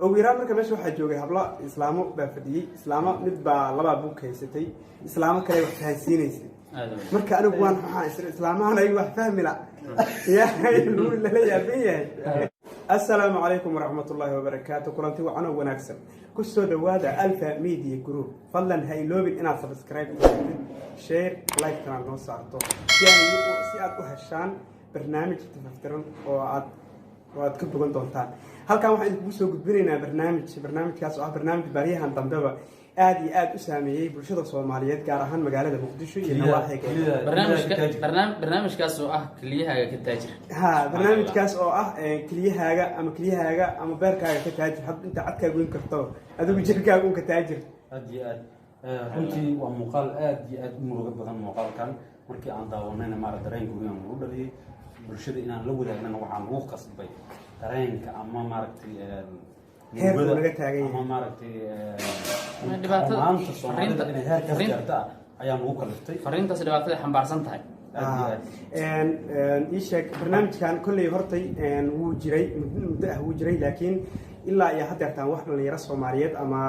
ugu yaraan marka meesha waxaa joogay hablo islaamo baa fadhiyey islaamo mid baa labaa buug haysatay islaamo kale wax fahansiinaysay marka anigu waan waxaan isla islaamahan ay wax fahmi la yaa lala yaaban yahay السلام عليكم ورحمة الله وبركاته كلنتي وعنا ونكسر كسر دوادا ألفا ميديا جروب فضلا هاي لوبين إنا سبسكرايب شير لايك كنا نوصلته يعني سياد وهشان برنامج تفكرون وعد كل بقول دونتان هل كان واحد بوسو قبلنا برنامج كاس برنامج بريها تنبوا آدي أسامي برشة الصوماليات كارهان مقالة مقدشة ينواحي برنامج كاس كليها كتاجر برنامج كاس كليها أما بيرك كتاجر حب أنت عدك يقول كرتو هذا بيجرك يقول كتاجر أدي runtii waa muuqaal aad iyo aad u murugo badan muuqaalkan markii aan daawanayna maaragtay dareenka weyn aan ugu dhaliyay bulshada inaan la wadaagnana waxaan ugu qasbay dareenka ama maaragtay heerka laga taagay ama maaragtay dhibaatada Soomaalida inay heerkaas gaarto ayaan ugu kaliftay fariintaas dhibaatada xambaarsan tahay إيشك برنامج كان كله يهرتي وجري مدة وجري لكن إلا يا حد يرتان واحد من يرسم Soomaaliyeed أما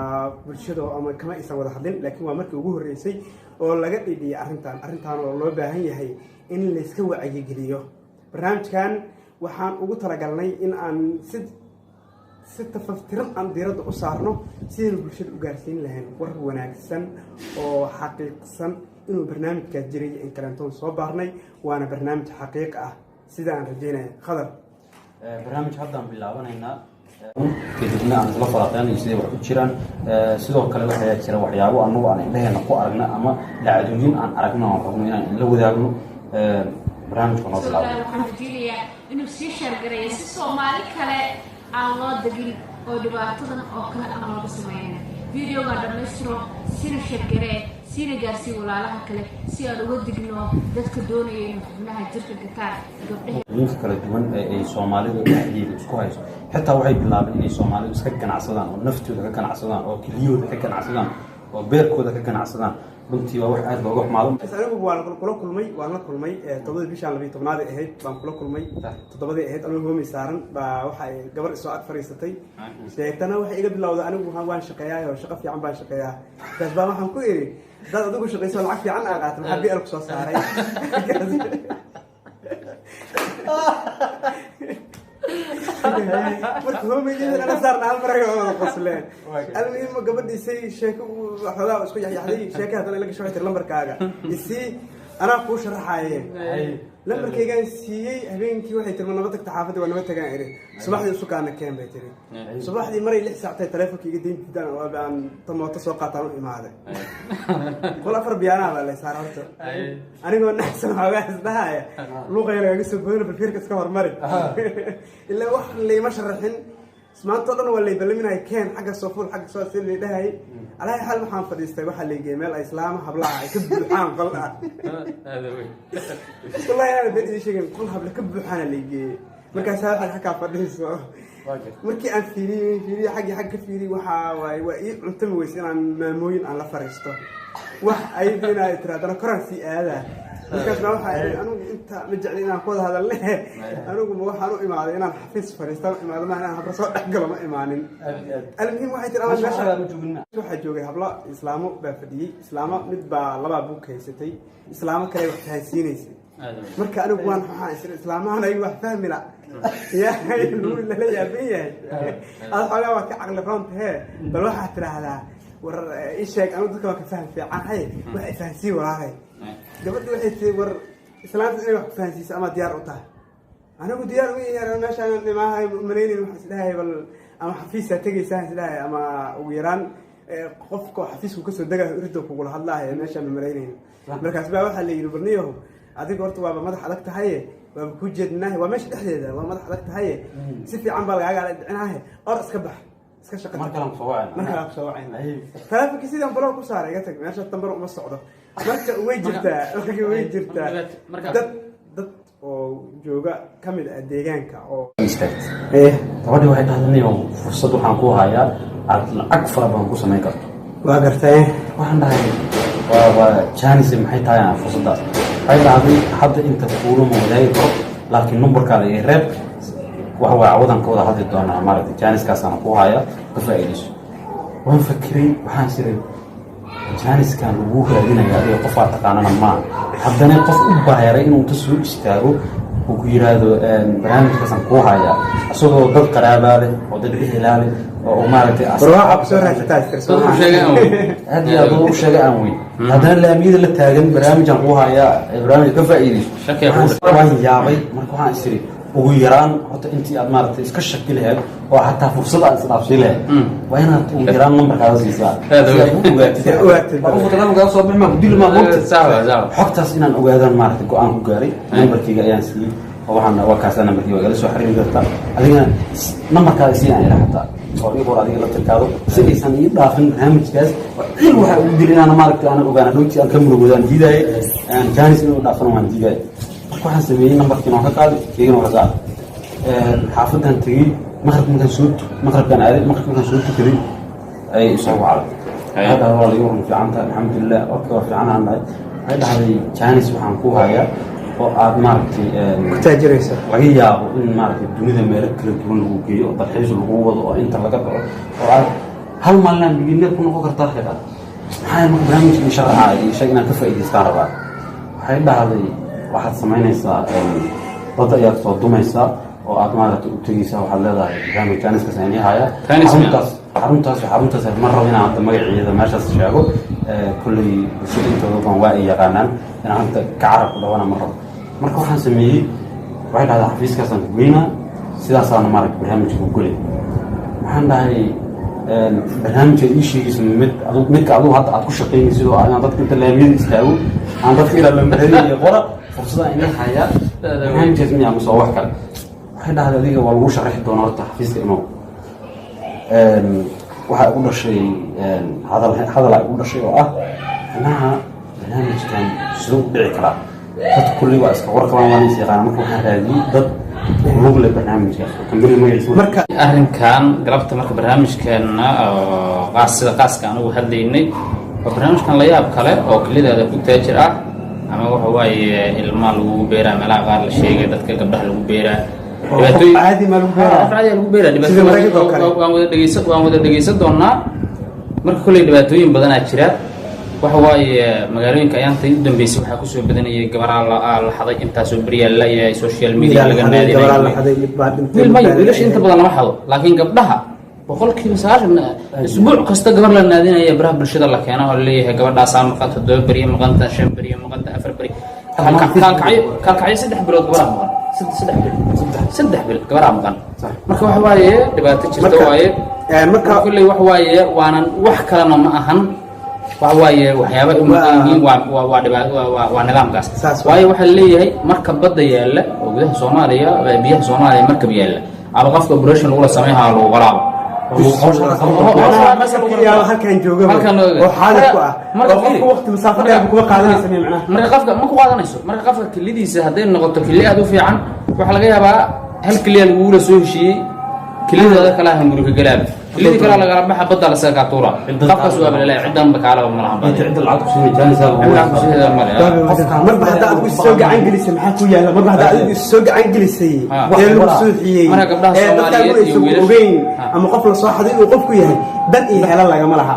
برشده أما كمان يسوي هذا حدين لكن ما مركب وجوه الرئيسي ولا قد يدي أرنتان والله بهاي هي إن اللي سوى أي جديو برنامج كان وحان وقلت رجلني إن عن ست ففترن عن ديرة أسرنا سير برشة وجالسين لهن وهو ناقصن وحقيقة إنه برنامج كجري إن كلامتون صبرني وأنا برنامج حقيقة سيدا عن رجينا خضر برنامج هذا باللعبة هنا كدبنا عن ثلاثة فلاتين يصير وحشران سيدو كلا واحد يصير وحياه وأنو عن إله نقو أرجنا أما لعدوين عن أرجنا وحكمنا لو ذاكنو برنامج كنا باللعبة. وحنجيلي إنه سيشر جريس الصومالي كله الله دقيق أو دبعتنا أو كله الله بسمعنا فيديو قدر مصر سيشر جريس سيري جالسي ولا لها كله سيار ودقنو ذاتك دوني إنها جرك الجتار قبله. يمكن كلا جوان أي سومالي وحدي كويس حتى واحد بالله إني سومالي بس كان عصدان ونفتو ده كان عصدان أو كليو ده كان عصدان أو بيركو ده كان عصدان بنتي واحد بروح معلوم. بس أنا بقول وأنا كل مي تضاد بيش على بيت طبعا هذا هيد بام كل مي تضاد هيد أنا هو مسارن بوحي قبل السؤال فريستي شيء وحي قبل الله أنا وهوان شقياه وشقف في عم بشقياه بس بقى ما حنقول ده أدوك شقي سؤال عكسي عن أغات محبي ألك صوص هاي مركهم يجي أنا صار نعم مرة قصلين المهم قبل يسي شيك وحلا وسكو يحدي شيك هذا اللي شوية اللمبر كاجا يسي أنا أقول شرحايه لما كي جاي سي هبين كي واحد ترى نبتك تحافظ وأنا بتجا إيري صباح دي سكان كام بيتري صباح دي مرة اللي ساعتين تلفون كي قديم جدا وبعن طمو تسوق طالون إمادة كل أفر بيانا على صار هرت أنا قلنا نحسن حواس ده لغة يلا يسوون بالفير كسكور مري إلا واحد اللي مشرحين سمعت طلنا ولا يبلمنا كان حق الصفور حق صوت اللي ده هي على أي حال محمد فديستي واحد اللي جمال الإسلام حبلا يكب الحام قلنا هذا هو والله أنا بدي شيء كل حبل كب حنا اللي جي مركز هذا حكى فديس مركي أن فيري حق فيري وإيه عتم ويسين عن موين على فرشته أي بينا ترى أنا كرر في هذا مركز ما واحد أنا أنت مجعلين أخذ هذا اللي أنا أقول ما واحد إيمان أنا حفيز فرشته إيمان ما أنا حبرص أقل ما إيمان المهم واحد ترى أنا واحد جوجي حبلا إسلامه بفدي إسلامه متبع لبا بوك هيستي إسلامه كله وحسينيسي مركا أنا قوان حان إسلامه أنا أيوة فهم لا يا لا يابين هذا حاجة وقت عقل فرنت هي بل واحد ترى هذا ور إيش هيك أنا ذكر كفهم في عن هاي واحد فانسي ولا هاي قبل واحد ور إسلام أنا واحد فانسي أما ديار أطاه أنا أقول ديار وين أنا ماشي أنا ما هاي منين وحسدها بل أما حفيسة تجي سهل لها أما ويران قفك حفيسك كسر دقة يردك وقول الله ماشي من مرينين مركز بقى واحد اللي يبرنيهم أديك ورت وابا مدح حلقت هاي وبكوجد نهي ومش تحديدا ومدح حلقت هاي سيفي عم بالغ على عناه أرس كبح سكشة ما كلام صواعنا ما كلام صواعنا فلافك كسيد أم بلوك وصار يقتك ماشي التمر وما الصعدة مركز ويجرتا dad oo jooga kamid ah deegaanka oo gabadhi waxay dhahdeen oo fursad waxaan ku hayaa aad lacag fara badan ku sameyn karto waa gartay waxaan dhahay waa chance maxay tahay fursaddaas waxay dhahday hadda inta kuulo mooday laakiin numberkaada ee reeb wax waa cawadan ka wada hadli doonaa maaragtay jaaniskaasana ku haya ka faa'iidayso waan fakiray waxaan siray jaaniskan lagu raadinaya adiga qofaa taqaanana maa haddana qof u baheeray inuu ta soo istaago uu ku yidhaahdo barnaamijkaasaan kuu haya isagoo dad qaraabaa leh oo dad ehelaa leh oo maaragtay aad iyo aad u sheegay aan weyn haddana laamiyada la taagan barnaamijaan kuu haya barnaamij ka faa'iidayso waan yaabay marka waxaan isiri ugu yaraan horta intii aad maaragtay iska shaki lahayd oo xataa fursad aad isdhaafsii lahayd waa inaad ugu yaraan nambarkaada siisaa si ay u ogaatid soo bixmaa kudilmaa xogtaas inaan ogaadaan maaragtay go-aan ku gaaray nambarkayga ayaan siiyey oo waxaan waa kaasaa nambarkii waa igala soo xiriiri kartaa adigana nambarkaada sii aan ila xataa oo ii hor adiga la tirkaado si aysan ii dhaafin barnaamijkaas cil waxaa ugu dili inaana maaragtay aanan ogaana dhowtii aan ka murugoodaan diidaaye jaanis inuu dhaafana waan diidaaye waxaan sameeyey nambarkiina waan ka qaaday keygana waan ka qaaday xaafadan tegey maqribkaan aaday maqribkaan soo tukaday ayay isoo wacday waxay dhahday waa laga waran fiican tahay alxamdulilah okay waa fiican aan dhahay waxay dhahday jaanis waxaan ku hayaa oo aad maaragtay kutaajiraysa laga yaabo in maaragtay dunida meelo kala duwan lagu geeyo oo dalxiis lagu wado oo inta laga dhaco oo aad hal maalin bigineed ku noqon kartaa waxay dhahday maxaa marka barnaamijkii sharaxaaya iyo shay inaan ka faa'iidaystaan rabaa waxay dhahday waxaad samaynaysaa badda ayaad soo dumaysaa oo aad maaragtay u tegeysaa waxaad leedahay barnaamij jaaniskaas aan ii haya xaruntaas ma rabo inaan hadda magaceeda meeshaas sheego kolley bulshada intooda badan waa ay yaqaanaan inaan hadda ka carab ku dhawana ma rabo marka waxaan sameeyey waxay dhahdaa xafiiskaasaan ku geynaa sidaasaana maaragtay barnaamijka u golay waxaan dhahay barnaamijka ii sheegaysa midka adigu hadda aad ku shaqaynaysid oo inaan dadka inta laamiyada istaago aan dadka ilaa lambarada iyo qora fursadaan ina hayaa barnaamijkaas miyaa musoo wax kale waxay dhahday adiga waa lagu sharaxi doonaa horta xafiiska imow waxaa igu dhashay hadal igu dhashay oo ah inaha barnaamijkan sidoo u dhici karaa dadka kulli waa iska warqabaan waan is yaqaana marka waxaan raadiyey dad lug leh barnaamijkaas oo kambani magaciisa marka arrinkan galabta marka barnaamijkeena sida qaaska aan ugu hadlaynay waa barnaamijkan la yaab kale oo kelidaada ku taajir ah ama waxa waaye ilmaa lagu beeraa meelaha qaar la sheegay dadka gabdhaha lagu beeraa caadi ma lagu beeraa waan wada dhegeysan doonaa marka kolley dhibaatooyin badanaa jira waxa waaye magaalooyinka ayaantay u dambeysay waxaa kusoo badanayay gabaraa la xaday intaasoo beryaa layahay social media laga naadinay wiilasha inta badan lama xado laakiin gabdhaha boqolkiiba 90 isbuuc kasta gabar la naadinaya baraha bulshada la keena oo leeyahay gabadhaasaa maqan 7 beri maqan 5 beri maqan 4 beri kaalkacyo 3 bilood gabaraa maqan 3 bil gabaraa maqan marka waxa waaye dhibaato jirta waaye marka kulley wax waaye waanan wax kalena ma ahan waxa waaye waxyaaba u maqan yihiin waa nidaamkaas waaye waxaa leeyahay marka badda yaalla oo gudaha Soomaaliya biyaha Soomaaliya markab yaalla ama qofka operation lagu sameeyaa lagu qalaabo halkan jooga oo xaalad ku ah qofku waqti masaafo dheer kuma qaadanayso macnaha marka qofka ma ku qaadanayso marka qofka kilidiisa haday noqoto kili aad u fiican waxa laga yaabaa hal kiliya lagu la soo heshiiyay kilidooda kala ahan guriga galaab kilidi kala laga baxa badda la saaka tuura qofkaas waa balaa ciidan bakaala ma lahan inta cid lacag ku soo jaanisa marba hadda aad soo gacan gelisay maxaa ku yaala marba hadda aad soo gacan gelisay ee lagu suuxiyay marka gabdhaha Soomaaliyeed iyo wiilasha ama qof la soo xaday uu qofku yahay dad iyo hela laga ma laha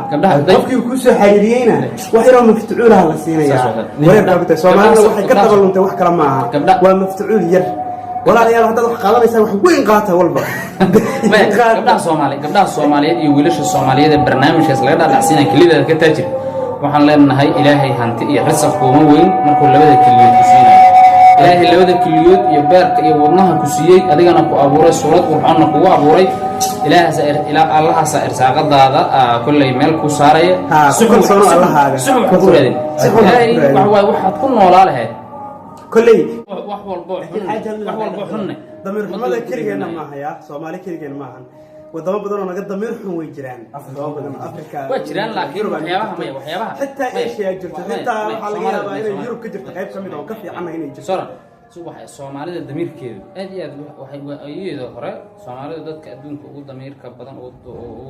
qofkii ku soo xariiriyayna wax yar oo maftuuulaha la siinaya wareerka Soomaaliya waxay ka tabaluntay wax kala ma aha waa maftuul yar walaalayaal hadda wax qaadanaysa wax weyn qaata walba gabdhaha Soomaaliyeed iyo wiilasha Soomaaliyeed barnaamijkaas laga dhaadhacsiinay kaliya ka taajir waxaan leenahay ilaahay hanti iyo risaq kuma weyn markuu labada kaliyood ku siinayo ilaahay labada kaliyood iyo beerka iyo wadnaha ku siiyay adigana ku abuuray suurad qurxoon kugu abuuray Allahasa irsaaqadaada kullay meel ku saaraya suxul Allahaaga suxul ku raadin waxaad ku noolaa lahayd كلي wax walbo xunne damir xumada kaligeena ma haya Soomaali kaligeena ma ahan wadamo badan oo naga damir xun way jiraan Afrika way jiraan laakiin waxyaabaha xitaa Asia jirto xitaa waxa laga yaabaa inay Yurub ka jirto qayb kamid oo ka fiican inay jirto waxa Soomaalida damirkeedu aad iyo aad waxay ayaydo hore Soomaalida dadka adduunka ugu damirka badan oo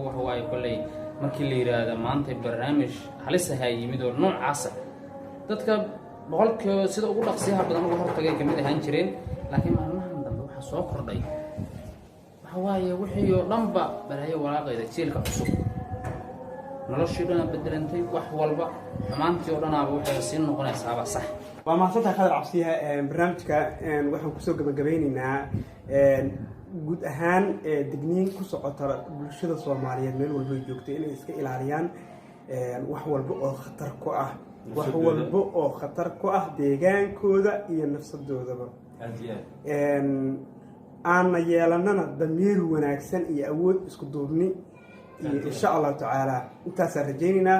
wax waay kulay markii la yiraahdo maanta barnaamij halis ah yimid oo noocaas dadka boqolkiiba sida ugu dhaqsiyaha badan ugu hortagay kamid ahaan jireen laakiin maalmahan dambe waxa soo kordhay waxa waaye wixii oo dhanba balaayo walaaqayda jiilka cusub noloshii dhana bedelantay wax walba xumaantii oo dhanaaba waxay sii noqonaysaaba sax waa mahadsantahay Khadar Cabsiya barnaamijka waxaan kusoo gabagabeynaynaa guud ahaan digniin ku socota bulshada Soomaaliyeed meel walba ay joogto inay iska ilaaliyaan wax walba oo khatar ku ah deegaankooda iyo nafsadoodaba aan yeelanana damiir wanaagsan iyo awood isku duubni iyo insha Allah taala intaas rajaynayna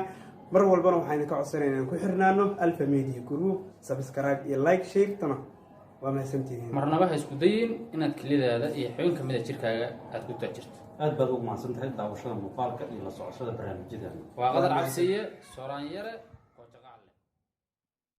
mar walbana waxaan ka codsanaynaa in ku xirnaano Alpha Media Group subscribe iyo like share tana waa mahadsantihiin marnaba ha isku dayin inaad kalidaada iyo xubin kamid ah jirkaaga aad ku taajirto aad baad ugu mahadsantahay daawashada muuqaalka iyo la socoshada barnaamijyada waa Khadar Cabsiye Sooraan Yare